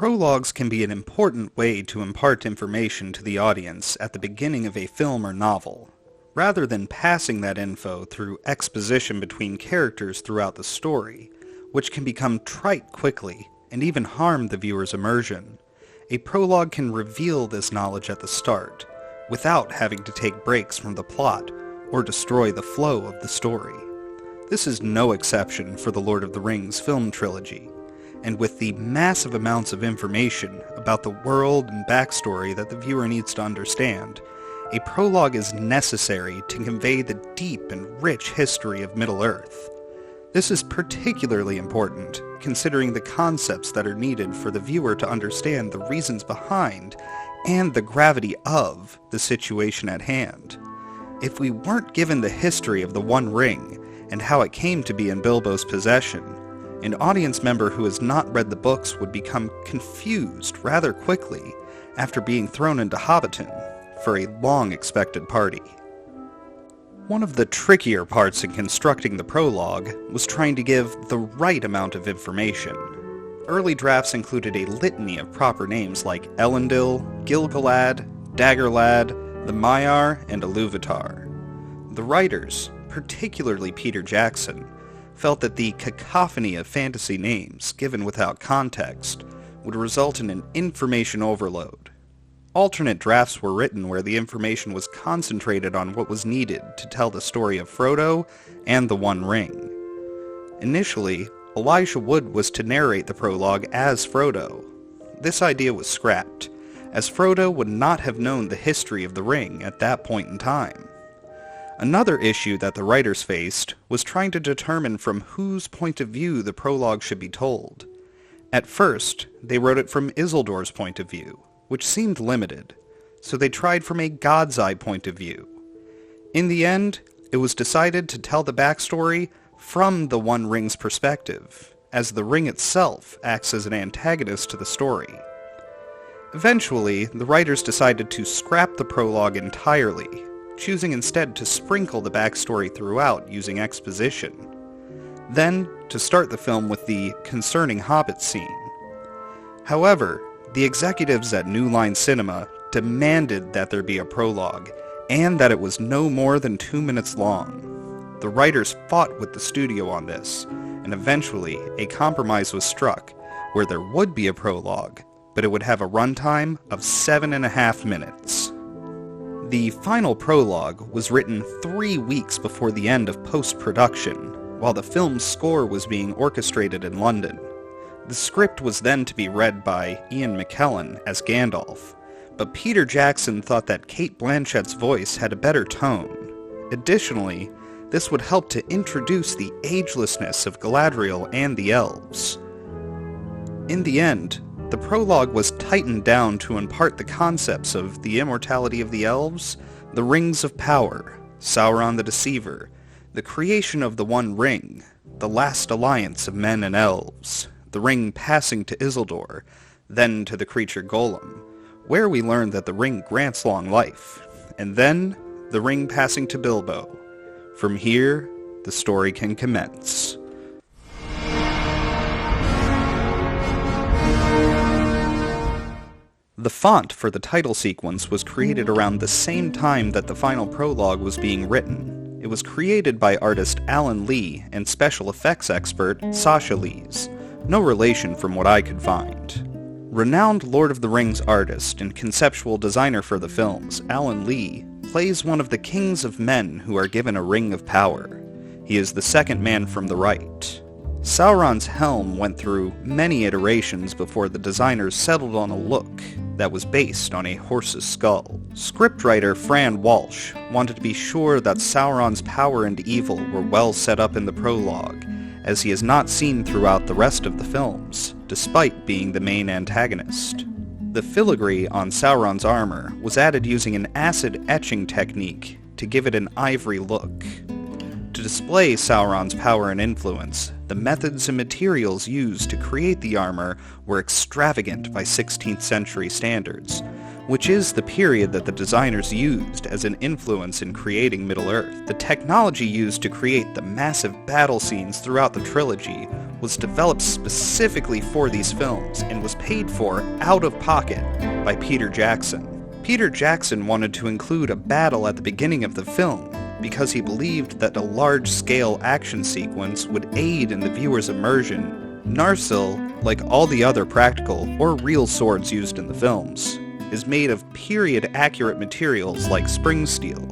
Prologues can be an important way to impart information to the audience at the beginning of a film or novel, rather than passing that info through exposition between characters throughout the story, which can become trite quickly and even harm the viewer's immersion. A prologue can reveal this knowledge at the start, without having to take breaks from the plot or destroy the flow of the story. This is no exception for the Lord of the Rings film trilogy, and with the massive amounts of information about the world and backstory that the viewer needs to understand, a prologue is necessary to convey the deep and rich history of Middle-earth. This is particularly important, considering the concepts that are needed for the viewer to understand the reasons behind and the gravity of the situation at hand. If we weren't given the history of the One Ring and how it came to be in Bilbo's possession, an audience member who has not read the books would become confused rather quickly after being thrown into Hobbiton for a long-expected party. One of the trickier parts in constructing the prologue was trying to give the right amount of information. Early drafts included a litany of proper names like Elendil, Gil-galad, Daggerlad, the Maiar, and Iluvatar. The writers, particularly Peter Jackson, felt that the cacophony of fantasy names given without context would result in an information overload. Alternate drafts were written where the information was concentrated on what was needed to tell the story of Frodo and the One Ring. Initially, Elijah Wood was to narrate the prologue as Frodo. This idea was scrapped, as Frodo would not have known the history of the ring at that point in time. Another issue that the writers faced was trying to determine from whose point of view the prologue should be told. At first, they wrote it from Isildur's point of view, which seemed limited, so they tried from a God's Eye point of view. In the end, it was decided to tell the backstory from the One Ring's perspective, as the ring itself acts as an antagonist to the story. Eventually, the writers decided to scrap the prologue entirely, choosing instead to sprinkle the backstory throughout using exposition. Then, to start the film with the concerning Hobbit scene. However, the executives at New Line Cinema demanded that there be a prologue, and that it was no more than 2 minutes long. The writers fought with the studio on this, and eventually a compromise was struck where there would be a prologue, but it would have a runtime of 7.5 minutes. The final prologue was written 3 weeks before the end of post-production, while the film's score was being orchestrated in London. The script was then to be read by Ian McKellen as Gandalf, but Peter Jackson thought that Cate Blanchett's voice had a better tone. Additionally, this would help to introduce the agelessness of Galadriel and the elves. In the end, the prologue was tightened down to impart the concepts of the immortality of the elves, the rings of power, Sauron the Deceiver, the creation of the One Ring, the last alliance of men and elves, the ring passing to Isildur, then to the creature Golem, where we learn that the ring grants long life, and then the ring passing to Bilbo. From here, the story can commence. The font for the title sequence was created around the same time that the final prologue was being written. It was created by artist Alan Lee and special effects expert Sasha Lees, no relation from what I could find. Renowned Lord of the Rings artist and conceptual designer for the films, Alan Lee plays one of the kings of men who are given a ring of power. He is the second man from the right. Sauron's helm went through many iterations before the designers settled on a look that was based on a horse's skull. Scriptwriter Fran Walsh wanted to be sure that Sauron's power and evil were well set up in the prologue, as he is not seen throughout the rest of the films, despite being the main antagonist. The filigree on Sauron's armor was added using an acid etching technique to give it an ivory look. To display Sauron's power and influence, the methods and materials used to create the armor were extravagant by 16th century standards, which is the period that the designers used as an influence in creating Middle-earth. The technology used to create the massive battle scenes throughout the trilogy was developed specifically for these films and was paid for out of pocket by Peter Jackson. Peter Jackson wanted to include a battle at the beginning of the film because he believed that a large-scale action sequence would aid in the viewer's immersion. Narsil, like all the other practical or real swords used in the films, is made of period-accurate materials like spring steel.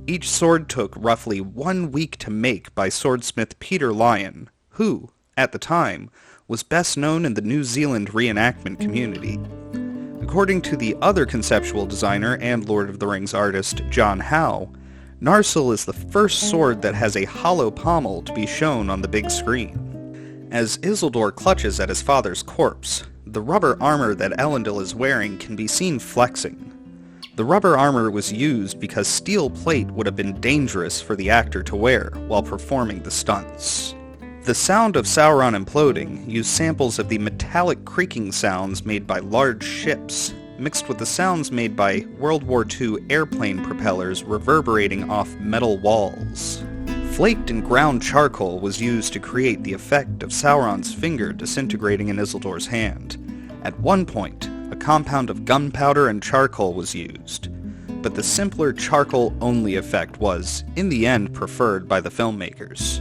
Each sword took roughly 1 week to make by swordsmith Peter Lyon, who, at the time, was best known in the New Zealand reenactment community. According to the other conceptual designer and Lord of the Rings artist, John Howe, Narsil is the first sword that has a hollow pommel to be shown on the big screen. As Isildur clutches at his father's corpse, the rubber armor that Elendil is wearing can be seen flexing. The rubber armor was used because steel plate would have been dangerous for the actor to wear while performing the stunts. The sound of Sauron imploding used samples of the metallic creaking sounds made by large ships, mixed with the sounds made by World War II airplane propellers reverberating off metal walls. Flaked and ground charcoal was used to create the effect of Sauron's finger disintegrating in Isildur's hand. At one point, a compound of gunpowder and charcoal was used, but the simpler charcoal-only effect was, in the end, preferred by the filmmakers.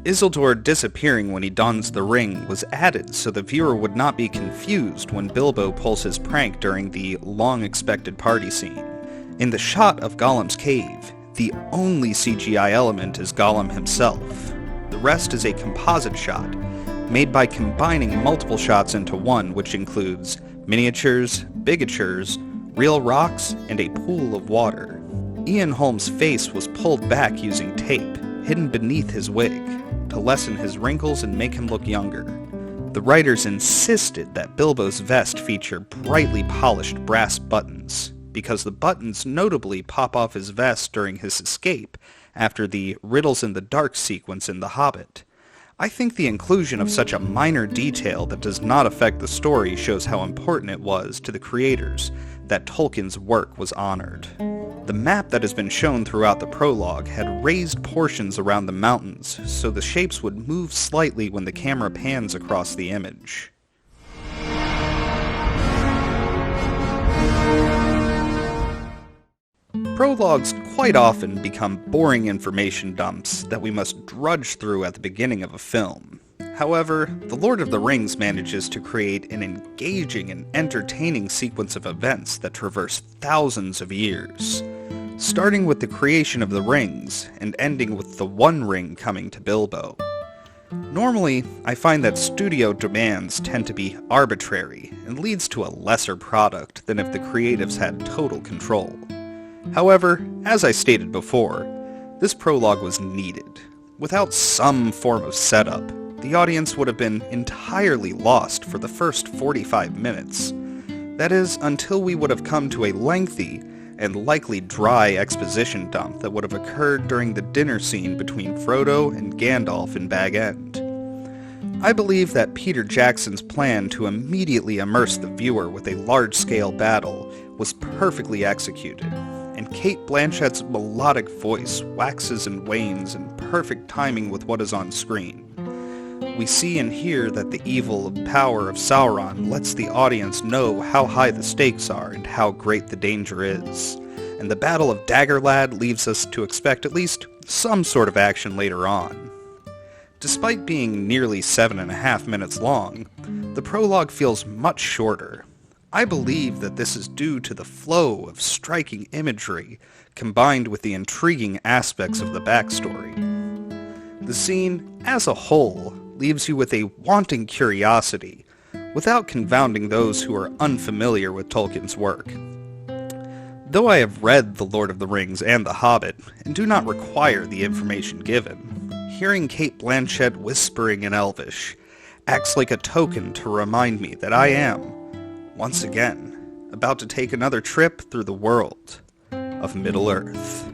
Isildur disappearing when he dons the ring was added so the viewer would not be confused when Bilbo pulls his prank during the long-expected party scene. In the shot of Gollum's cave, the only CGI element is Gollum himself. The rest is a composite shot, made by combining multiple shots into one, which includes miniatures, bigatures, real rocks, and a pool of water. Ian Holm's face was pulled back using tape, hidden beneath his wig, to lessen his wrinkles and make him look younger. The writers insisted that Bilbo's vest feature brightly polished brass buttons, because the buttons notably pop off his vest during his escape after the Riddles in the Dark sequence in The Hobbit. I think the inclusion of such a minor detail that does not affect the story shows how important it was to the creators that Tolkien's work was honored. The map that has been shown throughout the prologue had raised portions around the mountains, so the shapes would move slightly when the camera pans across the image. Prologues quite often become boring information dumps that we must drudge through at the beginning of a film. However, The Lord of the Rings manages to create an engaging and entertaining sequence of events that traverse thousands of years, starting with the creation of the rings and ending with the One Ring coming to Bilbo. Normally, I find that studio demands tend to be arbitrary and leads to a lesser product than if the creatives had total control. However, as I stated before, this prologue was needed. Without some form of setup, the audience would have been entirely lost for the first 45 minutes. That is, until we would have come to a lengthy and likely dry exposition dump that would have occurred during the dinner scene between Frodo and Gandalf in Bag End. I believe that Peter Jackson's plan to immediately immerse the viewer with a large-scale battle was perfectly executed, and Cate Blanchett's melodic voice waxes and wanes in perfect timing with what is on screen. We see and hear that the evil power of Sauron lets the audience know how high the stakes are and how great the danger is, and the Battle of Dagorlad leaves us to expect at least some sort of action later on. Despite being nearly 7.5 minutes long, the prologue feels much shorter. I believe that this is due to the flow of striking imagery combined with the intriguing aspects of the backstory. The scene, as a whole, leaves you with a wanting curiosity, without confounding those who are unfamiliar with Tolkien's work. Though I have read The Lord of the Rings and The Hobbit, and do not require the information given, hearing Cate Blanchett whispering in Elvish acts like a token to remind me that I am, once again, about to take another trip through the world of Middle-earth.